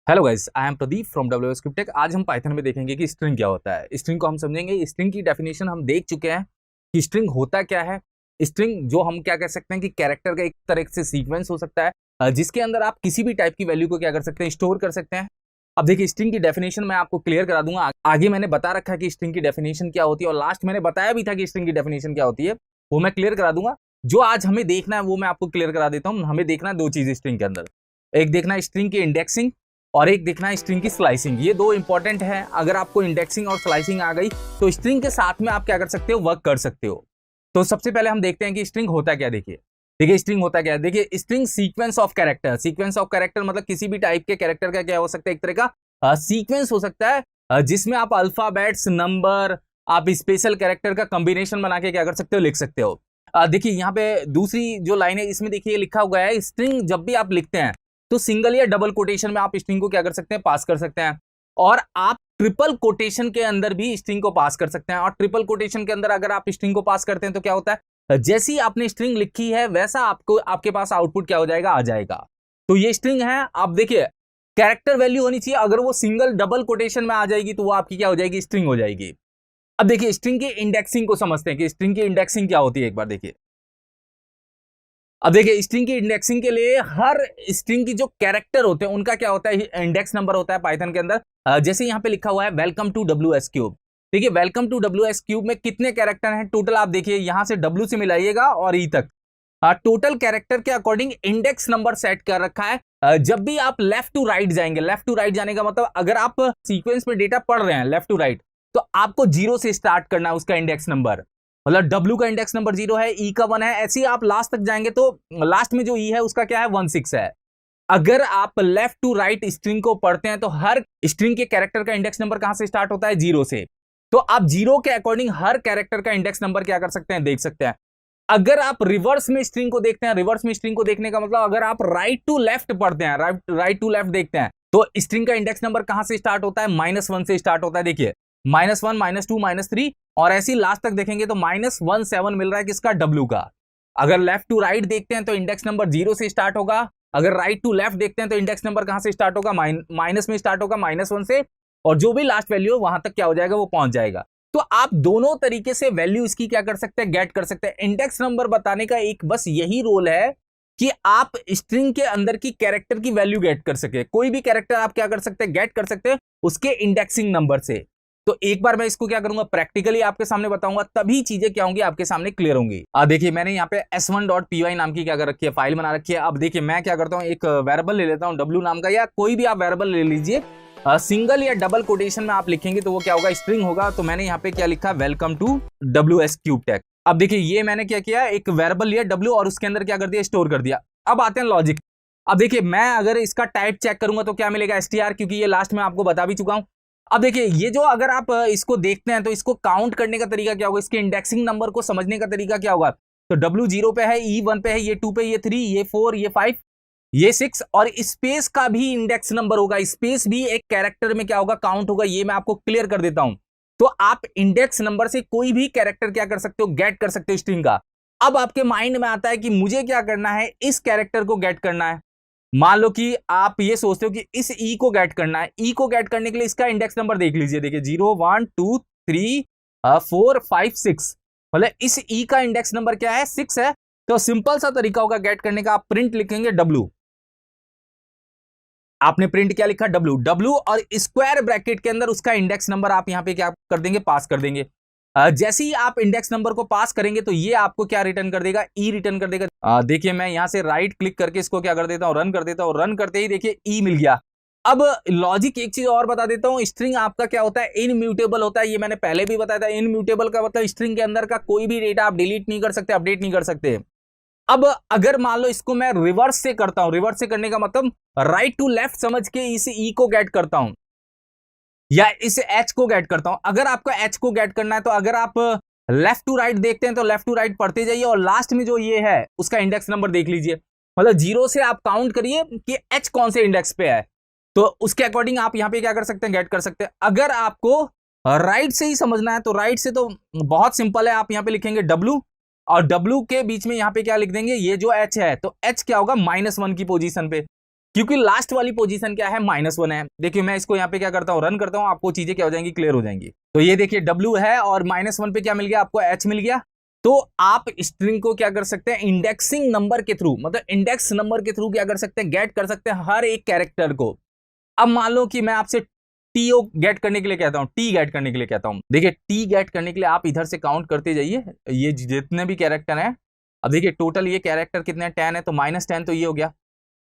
Hello guys, I am Pradeep from WScriptTech। आज हम Python में देखेंगे कि स्ट्रिंग क्या होता है। स्ट्रिंग को हम समझेंगे। स्ट्रिंग की डेफिनेशन हम देख चुके हैं कि स्ट्रिंग होता क्या है। स्ट्रिंग जो हम क्या कह सकते हैं कि कैरेक्टर का एक तरह से सीक्वेंस हो सकता है, जिसके अंदर आप किसी भी टाइप की वैल्यू को क्या कर सकते हैं, स्टोर कर सकते हैं। अब देखिए, स्ट्रिंग की डेफिनेशन मैं आपको क्लियर करा दूंगा। आगे मैंने बता रखा है कि स्ट्रिंग की डेफिनेशन क्या होती है, और लास्ट मैंने बताया भी था कि स्ट्रिंग की डेफिनेशन क्या होती है, वो मैं क्लियर करा दूंगा। जो आज हमें देखना है वो मैं आपको क्लियर करा देता हूँ। हमें देखना है दो चीज स्ट्रिंग के अंदर। एक देखना है स्ट्रिंग की इंडेक्सिंग, और एक देखना है स्ट्रिंग की स्लाइसिंग। ये दो इंपॉर्टेंट है। अगर आपको इंडेक्सिंग और स्लाइसिंग आ गई तो स्ट्रिंग के साथ में आप क्या कर सकते हो, वर्क कर सकते हो। तो सबसे पहले हम देखते हैं कि स्ट्रिंग होता क्या। देखिए स्ट्रिंग होता क्या है। देखिए, string sequence of character. Sequence of character मतलब किसी भी टाइप के कैरेक्टर का क्या हो सकता है, एक तरह का सीक्वेंस हो सकता है, जिसमें आप अल्फाबेट्स, नंबर, आप स्पेशल कैरेक्टर का कॉम्बिनेशन बना के क्या कर सकते हो, लिख सकते हो। देखिए यहाँ पे दूसरी जो लाइन है, इसमें देखिए लिखा हुआ है, स्ट्रिंग जब भी आप लिखते हैं तो सिंगल या डबल कोटेशन में आप स्ट्रिंग को क्या कर सकते हैं, पास कर सकते हैं। और आप ट्रिपल कोटेशन के अंदर भी स्ट्रिंग को पास कर सकते हैं। और ट्रिपल कोटेशन के अंदर अगर आप स्ट्रिंग को पास करते हैं तो क्या होता है, जैसी आपने स्ट्रिंग लिखी है वैसा आपको आपके पास आउटपुट क्या हो जाएगा, आ जाएगा। तो ये स्ट्रिंग है। आप देखिए, कैरेक्टर वैल्यू होनी चाहिए। अगर वो सिंगल डबल कोटेशन में आ जाएगी तो वो आपकी क्या हो जाएगी, स्ट्रिंग हो जाएगी। अब देखिए, स्ट्रिंग की इंडेक्सिंग को समझते हैं कि स्ट्रिंग की इंडेक्सिंग क्या होती है। एक बार देखिए, अब देखिए स्ट्रिंग की इंडेक्सिंग के लिए हर स्ट्रिंग की जो कैरेक्टर होते हैं उनका क्या होता है, इंडेक्स नंबर होता है पाइथन के अंदर। जैसे यहाँ पे लिखा हुआ है वेलकम टू WS क्यूब। देखिए, वेलकम टू WS क्यूब में कितने कैरेक्टर हैं टोटल, आप देखिए यहां से W से मिलाइएगा और E तक। टोटल कैरेक्टर के अकॉर्डिंग इंडेक्स नंबर सेट कर रखा है। जब भी आप लेफ्ट टू राइट जाएंगे, लेफ्ट टू राइट जाने का मतलब अगर आप सीक्वेंस में डेटा पढ़ रहे हैं लेफ्ट टू राइट, तो आपको 0 से स्टार्ट करना है उसका इंडेक्स नंबर। मतलब W का इंडेक्स नंबर 0 है, E का 1 है, ऐसे ही आप लास्ट तक जाएंगे तो लास्ट में जो E है उसका क्या है, 16 है। अगर आप लेफ्ट टू राइट स्ट्रिंग को पढ़ते हैं तो हर स्ट्रिंग के कैरेक्टर का इंडेक्स नंबर कहां से स्टार्ट होता है, 0 से। तो आप 0 के अकॉर्डिंग हर कैरेक्टर का इंडेक्स नंबर क्या कर सकते हैं, देख सकते हैं। अगर आप रिवर्स में स्ट्रिंग को देखते हैं, रिवर्स में स्ट्रिंग को देखने का मतलब अगर आप राइट टू लेफ्ट पढ़ते हैं, राइट टू लेफ्ट देखते हैं, तो स्ट्रिंग का इंडेक्स नंबर कहां से स्टार्ट होता है, -1 से स्टार्ट होता है। देखिए, -1, -2, -3 और ऐसी लास्ट तक देखेंगे तो -17 मिल रहा है किसका, W का। अगर लेफ्ट टू राइट देखते हैं तो इंडेक्स नंबर 0 से स्टार्ट होगा। अगर राइट टू लेफ्ट देखते हैं तो इंडेक्स नंबर कहां से स्टार्ट होगा, माइनस में स्टार्ट होगा, -1 से, और जो भी लास्ट वैल्यू है वहां तक क्या हो जाएगा, वो पहुंच जाएगा। तो आप दोनों तरीके से वैल्यू इसकी क्या कर सकते हैं, गेट कर सकते हैं। इंडेक्स नंबर बताने का एक बस यही रोल है कि आप स्ट्रिंग के अंदर की कैरेक्टर की वैल्यू गेट कर सके। कोई भी कैरेक्टर आप क्या कर सकते हैं, गेट कर सकते हैं उसके इंडेक्सिंग नंबर से। तो एक बार मैं इसको क्या करूंगा, प्रैक्टिकली आपके सामने बताऊंगा, तभी चीजें क्या होंगी, आपके सामने क्लियर होंगी। देखिए, मैंने यहाँ पे s1.py नाम की क्या कर रखी है, फाइल बना रखी है। अब देखिए, मैं क्या करता हूँ, एक वेरिएबल ले लेता हूँ W नाम का, या कोई भी आप वेरिएबल ले लीजिए। सिंगल या डबल कोटेशन में आप लिखेंगे तो वो क्या होगा, स्ट्रिंग होगा। तो मैंने यहाँ पे क्या लिखा, वेलकम टू WScriptTech। अब देखिए, ये मैंने क्या किया, एक वेरिएबल लिया W और उसके अंदर क्या कर दिया, स्टोर कर दिया। अब आते हैं लॉजिक। अब देखिए, मैं अगर इसका टाइप चेक करूंगा तो क्या मिलेगा, str, क्योंकि ये लास्ट में आपको बता भी चुका हूं। अब देखिए, ये जो अगर आप इसको देखते हैं तो इसको काउंट करने का तरीका क्या होगा, इसके इंडेक्सिंग नंबर को समझने का तरीका क्या होगा। तो W 0 पे है, E 1 पे है, ये 2 पे, ये 3, ये 4, ये 5, ये 6, और स्पेस का भी इंडेक्स नंबर होगा। स्पेस भी एक कैरेक्टर में क्या होगा, काउंट होगा। ये मैं आपको क्लियर कर देता हूं। तो आप इंडेक्स नंबर से कोई भी कैरेक्टर क्या कर सकते हो, गेट कर सकते हो स्ट्रिंग का। अब आपके माइंड में आता है कि मुझे क्या करना है, इस कैरेक्टर को गेट करना है। मान लो कि आप ये सोचते हो कि इस E को गेट करना है। E को गेट करने के लिए इसका इंडेक्स नंबर देख लीजिए। देखिए, 0, 1, 2, 3, 4, 5, 6, मतलब इस E का इंडेक्स नंबर क्या है, 6 है। तो सिंपल सा तरीका होगा गेट करने का, आप प्रिंट लिखेंगे W। आपने प्रिंट क्या लिखा, W और स्क्वायर ब्रैकेट के अंदर उसका इंडेक्स नंबर आप यहां पे क्या कर देंगे, पास कर देंगे। जैसे ही आप इंडेक्स नंबर को पास करेंगे तो ये आपको क्या रिटर्न कर देगा, E रिटर्न कर देगा। देखिए, मैं यहां से राइट क्लिक करके इसको क्या कर देता हूं, रन कर देता हूं। रन करते ही देखिए E मिल गया। अब लॉजिक एक चीज और बता देता हूं, स्ट्रिंग आपका क्या होता है, इनम्यूटेबल होता है। ये मैंने पहले भी बताया था। इनम्यूटेबल का मतलब स्ट्रिंग के अंदर का कोई भी डेटा आप डिलीट नहीं कर सकते, अपडेट नहीं कर सकते। अब अगर मान लो इसको मैं रिवर्स से करता हूं, रिवर्स से करने का मतलब राइट टू लेफ्ट समझ के इस E को गेट करता हूं, या इस H को गेट करता हूं। अगर आपको H को गेट करना है तो अगर आप लेफ्ट टू राइट देखते हैं तो लेफ्ट टू राइट पढ़ते जाइए, और लास्ट में जो ये है उसका इंडेक्स नंबर देख लीजिए। मतलब 0 से आप काउंट करिए कि H कौन से इंडेक्स पे है, तो उसके अकॉर्डिंग आप यहां पे क्या कर सकते हैं, गेट कर सकते हैं। अगर आपको राइट से ही समझना है तो राइट से तो बहुत सिंपल है, आप यहां पे लिखेंगे W, और W के बीच में यहां पे क्या लिख देंगे, ये जो H है तो H क्या होगा, -1 की पोजीशन पे। क्योंकि लास्ट वाली पोजीशन क्या है, -1 है। देखिए मैं इसको यहाँ पे क्या करता हूँ, रन करता हूँ, आपको चीजें क्या हो जाएंगी, क्लियर हो जाएंगी। तो ये देखिए W है और -1 पे क्या मिल गया आपको, H मिल गया। तो आप स्ट्रिंग को क्या कर सकते हैं, इंडेक्सिंग नंबर के थ्रू, मतलब इंडेक्स नंबर के थ्रू क्या कर सकते हैं, गेट कर सकते हैं हर एक कैरेक्टर को। अब मान लो कि मैं आपसे टीओ गेट करने के लिए कहता हूं, टी गेट करने के लिए कहता हूं। देखिए टी गेट करने के लिए आप इधर से काउंट करते जाइए, ये जितने भी कैरेक्टर हैं। अब देखिए टोटल ये कैरेक्टर कितने, 10 है, तो -10 तो ये हो गया,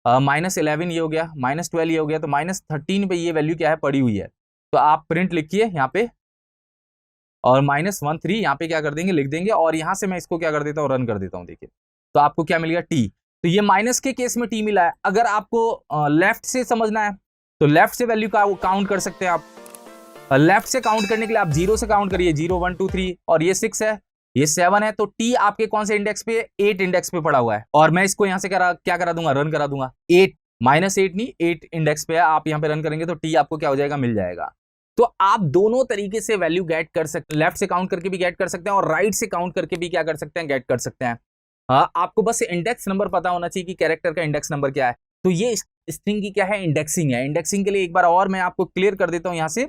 -11 ये हो गया, -12 ये हो गया, तो -13 पे ये वैल्यू क्या है, पड़ी हुई है। तो आप प्रिंट लिखिए यहाँ पे और -13 यहाँ पे क्या कर देंगे, लिख देंगे, और यहाँ से मैं इसको क्या कर देता हूँ, रन कर देता हूँ। देखिए तो आपको क्या मिल गया, टी। तो ये माइनस के केस में टी मिला है। अगर आपको लेफ्ट से समझना है तो लेफ्ट से वैल्यू का काउंट कर सकते हैं आप। लेफ्ट से काउंट करने के लिए आप 0 से काउंट करिए, 0 1 2 3, और ये 6 है, ये 7 है, तो टी आपके कौन से इंडेक्स पे, 8 इंडेक्स पे पड़ा हुआ है। और मैं इसको यहाँ से क्या करा दूंगा, रन करा दूंगा। 8 -8 नहीं, 8 इंडेक्स पे है, आप यहाँ पे रन करेंगे तो टी आपको क्या हो जाएगा, मिल जाएगा। तो आप दोनों तरीके से वैल्यू गेट कर सकते हैं, लेफ्ट से काउंट करके भी गेट कर सकते हैं और राइट से काउंट करके भी क्या कर सकते हैं, गेट कर सकते हैं। हाँ, आपको बस इंडेक्स नंबर पता होना चाहिए कि कैरेक्टर का इंडेक्स नंबर क्या है। तो ये स्ट्रिंग की क्या है, इंडेक्सिंग है। इंडेक्सिंग के लिए एक बार और मैं आपको क्लियर कर देता हूँ यहाँ से,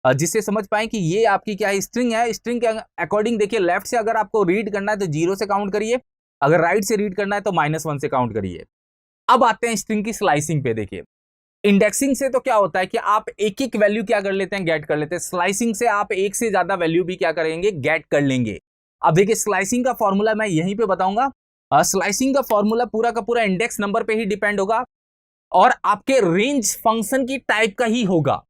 जिससे समझ पाए कि ये आपकी क्या है, स्ट्रिंग है। स्ट्रिंग के अकॉर्डिंग देखिए, लेफ्ट से अगर आपको रीड करना है तो 0 से काउंट करिए, अगर राइट से रीड करना है तो -1 से काउंट करिए। अब आते हैं स्ट्रिंग की स्लाइसिंग पे। देखिए इंडेक्सिंग से तो क्या होता है कि आप एक एक वैल्यू क्या कर लेते हैं, गेट कर लेते हैं। स्लाइसिंग से आप एक से ज्यादा वैल्यू भी क्या करेंगे, गेट कर लेंगे। अब देखिए स्लाइसिंग का फॉर्मूला मैं यहीं पे बताऊंगा। स्लाइसिंग का फॉर्मूला पूरा का पूरा इंडेक्स नंबर पे ही डिपेंड होगा और आपके रेंज फंक्शन की टाइप का ही होगा।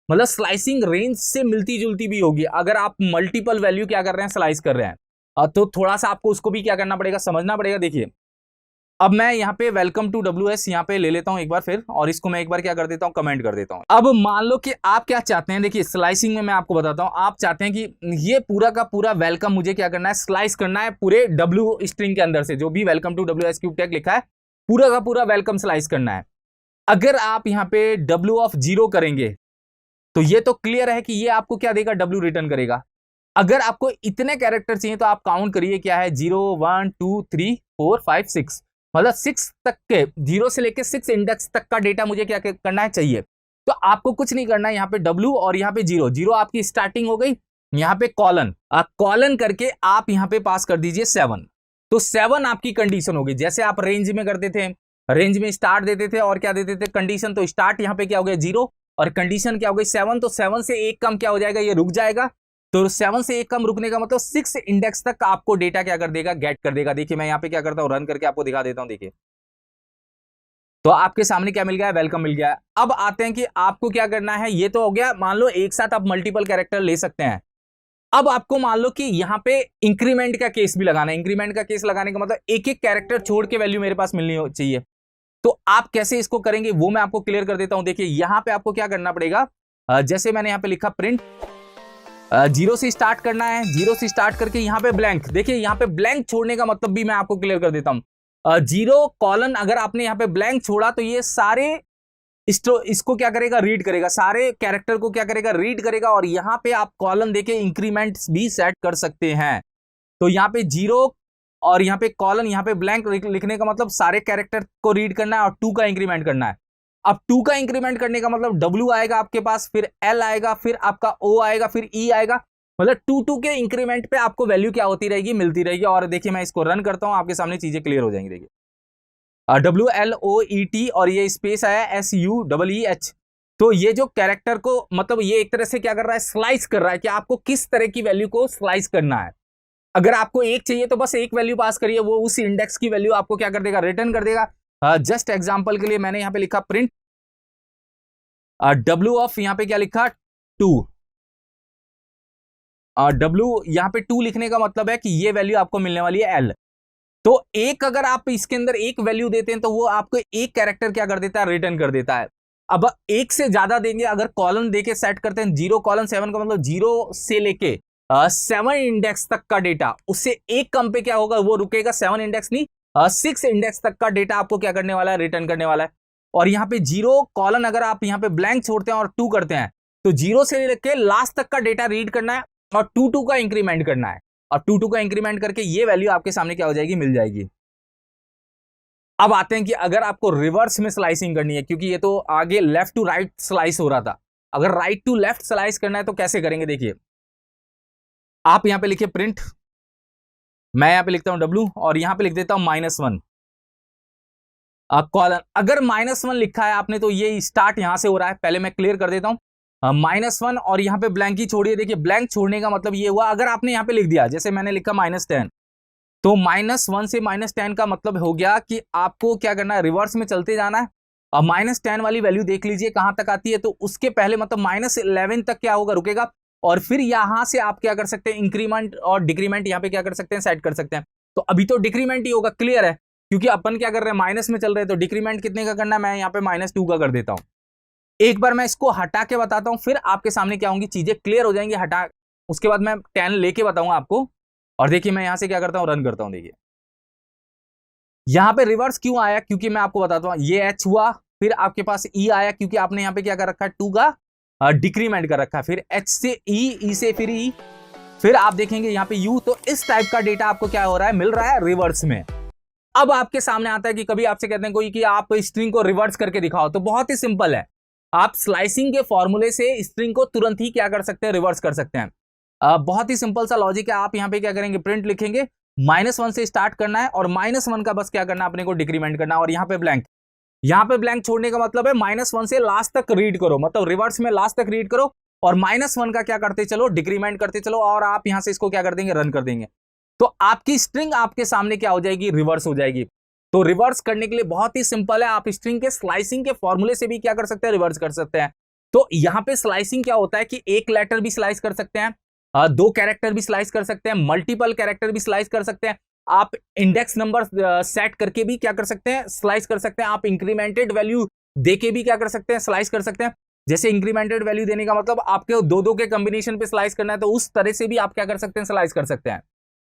मतलब स्लाइसिंग रेंज से मिलती जुलती भी होगी। अगर आप मल्टीपल वैल्यू क्या कर रहे हैं, स्लाइस कर रहे हैं, तो थोड़ा सा आपको उसको भी क्या करना पड़ेगा, समझना पड़ेगा। देखिए अब मैं यहाँ पे वेलकम टू WS यहाँ पे ले लेता हूँ एक बार फिर, और इसको मैं एक बार क्या कर देता हूँ, कमेंट कर देता हूँ। अब मान लो कि आप क्या चाहते हैं, देखिए स्लाइसिंग में मैं आपको बताता हूँ, आप चाहते हैं कि ये पूरा का पूरा वेलकम मुझे क्या करना है, स्लाइस करना है पूरे W स्ट्रिंग के अंदर से। जो भी welcome to WS cube tag लिखा है पूरा का पूरा वेलकम स्लाइस करना है। अगर आप यहाँ पे W0 करेंगे तो ये तो क्लियर है कि ये आपको क्या देगा, W रिटर्न करेगा। अगर आपको इतने कैरेक्टर चाहिए तो आप काउंट करिए, क्या है, 0 1 2 3 4 5 6, मतलब 6 तक के, 0 से लेके 6 इंडेक्स तक का डेटा मुझे क्या करना है, चाहिए। तो आपको कुछ नहीं करना है, यहाँ पे W और यहाँ पे 0 0 आपकी स्टार्टिंग हो गई। यहाँ पे कॉलन करके आप यहाँ पे पास कर दीजिए 7। तो 7 आपकी कंडीशन होगी। जैसे आप रेंज में करते थे, रेंज में स्टार्ट देते थे और क्या देते थे, कंडीशन। तो स्टार्ट यहाँ पे क्या हो गया, 0, और कंडीशन क्या हो गई, 7। तो 7 से एक कम क्या हो जाएगा, ये रुक जाएगा। तो 7 से एक कम रुकने का मतलब 6 इंडेक्स तक आपको डेटा क्या कर देगा, गेट कर देगा। देखिए मैं यहाँ पे क्या करता हूँ, रन करके आपको दिखा देता हूँ। देखिए तो आपके सामने क्या मिल गया, वेलकम मिल गया। अब आते हैं कि आपको क्या करना है। ये तो हो गया, मान लो एक साथ आप मल्टीपल कैरेक्टर ले सकते हैं। अब आपको मान लो कि यहाँ पे इंक्रीमेंट का केस भी लगाना है। इंक्रीमेंट का केस लगाने का मतलब एक एक कैरेक्टर छोड़ के वैल्यू मेरे पास मिलनी चाहिए। तो आप कैसे इसको करेंगे वो मैं आपको क्लियर कर देता हूं। देखिए यहां पे आपको क्या करना पड़ेगा, जैसे मैंने यहां पे लिखा प्रिंट 0 से स्टार्ट करना है। 0 से स्टार्ट करके यहां पे ब्लैंक। देखिए यहां पे ब्लैंक छोड़ने का मतलब भी मैं आपको क्लियर कर देता हूं। 0 कॉलन अगर आपने यहां पे ब्लैंक छोड़ा तो ये सारे इसको क्या करेगा, रीड करेगा, सारे कैरेक्टर को क्या करेगा, रीड करेगा। और यहां पे आप कॉलन देके इंक्रीमेंट भी सेट कर सकते हैं। तो यहाँ पे 0 और यहाँ पे कॉलन, यहाँ पे ब्लैंक लिखने का मतलब सारे कैरेक्टर को रीड करना है और 2 का इंक्रीमेंट करना है। अब 2 का इंक्रीमेंट करने का मतलब W आएगा आपके पास, फिर L आएगा, फिर आपका O आएगा, फिर E आएगा। मतलब 2 के इंक्रीमेंट पे आपको वैल्यू क्या होती रहेगी, मिलती रहेगी। और देखिए मैं इसको रन करता हूं, आपके सामने चीजें क्लियर हो जाएंगी। देखिए WLOET और ये स्पेस आया SUEEH। तो ये जो कैरेक्टर को मतलब ये एक तरह से क्या कर रहा है, स्लाइस कर रहा है कि आपको किस तरह की वैल्यू को स्लाइस करना है। अगर आपको एक चाहिए तो बस एक वैल्यू पास करिए, वो उस इंडेक्स की वैल्यू आपको क्या कर देगा, रिटर्न कर देगा। जस्ट एग्जांपल के लिए मैंने यहां पे लिखा प्रिंट W ऑफ, यहां पे क्या लिखा, 2। W यहां पे 2 लिखने का मतलब है कि ये वैल्यू आपको मिलने वाली है L। तो एक अगर आप इसके अंदर एक वैल्यू देते हैं तो वो आपको एक कैरेक्टर क्या कर देता है, रिटर्न कर देता है। अब एक से ज्यादा देंगे, अगर कॉलन देके सेट करते हैं 0 कॉलन 7 का मतलब 0 से लेके 7 इंडेक्स तक का डेटा, उससे एक कम पे क्या होगा, वो रुकेगा। 7 इंडेक्स नहीं, 6 इंडेक्स तक का डेटा आपको क्या करने वाला है, रिटर्न करने वाला है। और यहाँ पे 0 कॉलन अगर आप यहाँ पे ब्लैंक छोड़ते हैं और 2 करते हैं तो 0 से लेके लास्ट तक का डेटा रीड करना है और 2 का इंक्रीमेंट करना है। और 2 का इंक्रीमेंट करके ये वैल्यू आपके सामने क्या हो जाएगी, मिल जाएगी। अब आते हैं कि अगर आपको रिवर्स में स्लाइसिंग करनी है, क्योंकि ये तो आगे लेफ्ट टू राइट स्लाइस हो रहा था, अगर राइट टू लेफ्ट स्लाइस करना है तो कैसे करेंगे? देखिए, आप यहां पे लिखिए प्रिंट, मैं यहां पे लिखता हूं W और यहां पे लिख देता हूं -1 कॉलन। अगर -1 लिखा है आपने तो ये स्टार्ट यहां से हो रहा है, पहले मैं क्लियर कर देता हूं। -1 और यहां पे ब्लैंक ही छोड़िए। देखिए, ब्लैंक छोड़ने का मतलब ये हुआ, अगर आपने यहां पे लिख दिया, जैसे मैंने लिखा -10, तो -1 से -10 का मतलब हो गया कि आपको क्या करना है, रिवर्स में चलते जाना है। और -10 वाली वैल्यू देख लीजिए कहां तक आती है, तो उसके पहले मतलब -11 तक क्या होगा, रुकेगा। और फिर यहां से आप क्या कर सकते हैं, इंक्रीमेंट और डिक्रीमेंट यहां पे क्या कर सकते हैं, सेट कर सकते हैं। तो अभी तो डिक्रीमेंट ही होगा, क्लियर है, क्योंकि अपन क्या कर रहे हैं, माइनस में चल रहे हैं, तो डिक्रीमेंट कितने का करना है, मैं यहाँ पे -2 का कर देता हूं। एक बार मैं इसको हटा के बताता हूं, फिर आपके सामने क्या होंगी, चीजें क्लियर हो जाएंगी। हटा, उसके बाद मैं 10 लेके बताऊंगा आपको। और देखिए, मैं यहां से क्या करता हूं, रन करता हूं। देखिए, यहां पे रिवर्स क्यों आया, क्योंकि मैं आपको बताता हूं, ये H हुआ, फिर आपके पास E आया, क्योंकि आपने यहां पे क्या कर रखा है, 2 का डिक्रीमेंट कर रखा है, फिर H से E से फिर E, फिर आप देखेंगे यहां पे U। तो इस टाइप का डेटा आपको क्या हो रहा है, मिल रहा है रिवर्स में। अब आपके सामने आता है कि कभी आपसे कहते हैं कोई कि आप स्ट्रिंग को रिवर्स करके दिखाओ, तो बहुत ही सिंपल है, आप स्लाइसिंग के फॉर्मूले से स्ट्रिंग को तुरंत ही क्या कर सकते हैं, रिवर्स कर सकते हैं। बहुत ही सिंपल सा लॉजिक है। आप यहां पे क्या करेंगे, प्रिंट लिखेंगे, -1 से स्टार्ट करना है और -1 का बस क्या करना है, अपने को डिक्रीमेंट करना है। और यहां पे ब्लैंक, यहां पे ब्लैंक छोड़ने का मतलब है -1 से लास्ट तक रीड करो, मतलब रिवर्स में लास्ट तक रीड करो और -1 का क्या करते चलो, डिक्रीमेंट करते चलो, और आप यहां से इसको क्या कर देंगे, रन कर देंगे। तो आपकी स्ट्रिंग आपके सामने क्या हो जाएगी, रिवर्स हो जाएगी। तो रिवर्स करने के लिए बहुत ही सिंपल है, आप स्ट्रिंग के स्लाइसिंग के फॉर्मूले से भी क्या कर सकते हैं, रिवर्स कर सकते हैं। तो यहां पे स्लाइसिंग क्या होता है कि एक लेटर भी स्लाइस कर सकते हैं, 2 कैरेक्टर भी स्लाइस कर सकते हैं, मल्टीपल कैरेक्टर भी स्लाइस कर सकते हैं, आप इंडेक्स नंबर सेट करके भी क्या कर सकते हैं, स्लाइस कर सकते हैं, आप इंक्रीमेंटेड वैल्यू देके भी क्या कर सकते हैं, स्लाइस कर सकते हैं। जैसे इंक्रीमेंटेड वैल्यू देने का मतलब आपके दो के कॉम्बिनेशन पे स्लाइस करना है, तो उस तरह से भी आप क्या कर सकते हैं, स्लाइस कर सकते हैं।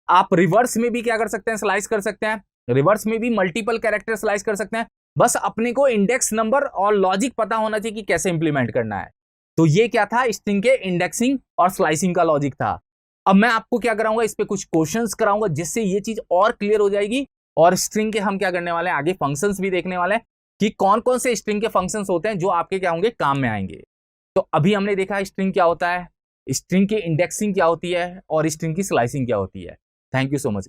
आप रिवर्स में भी क्या कर सकते हैं, स्लाइस कर सकते हैं, रिवर्स में भी मल्टीपल कैरेक्टर स्लाइस कर सकते हैं। बस अपने को इंडेक्स नंबर और लॉजिक पता होना चाहिए कि कैसे इंप्लीमेंट करना है। तो ये क्या था, स्ट्रिंग के इंडेक्सिंग और स्लाइसिंग का लॉजिक था। अब मैं आपको क्या कराऊंगा, इस पे कुछ क्वेश्चंस कराऊंगा, जिससे ये चीज और क्लियर हो जाएगी। और स्ट्रिंग के हम क्या करने वाले हैं, आगे फंक्शंस भी देखने वाले हैं कि कौन कौन से स्ट्रिंग के फंक्शंस होते हैं जो आपके क्या होंगे, काम में आएंगे। तो अभी हमने देखा स्ट्रिंग क्या होता है, स्ट्रिंग की इंडेक्सिंग क्या होती है और स्ट्रिंग की स्लाइसिंग क्या होती है। Thank you so much.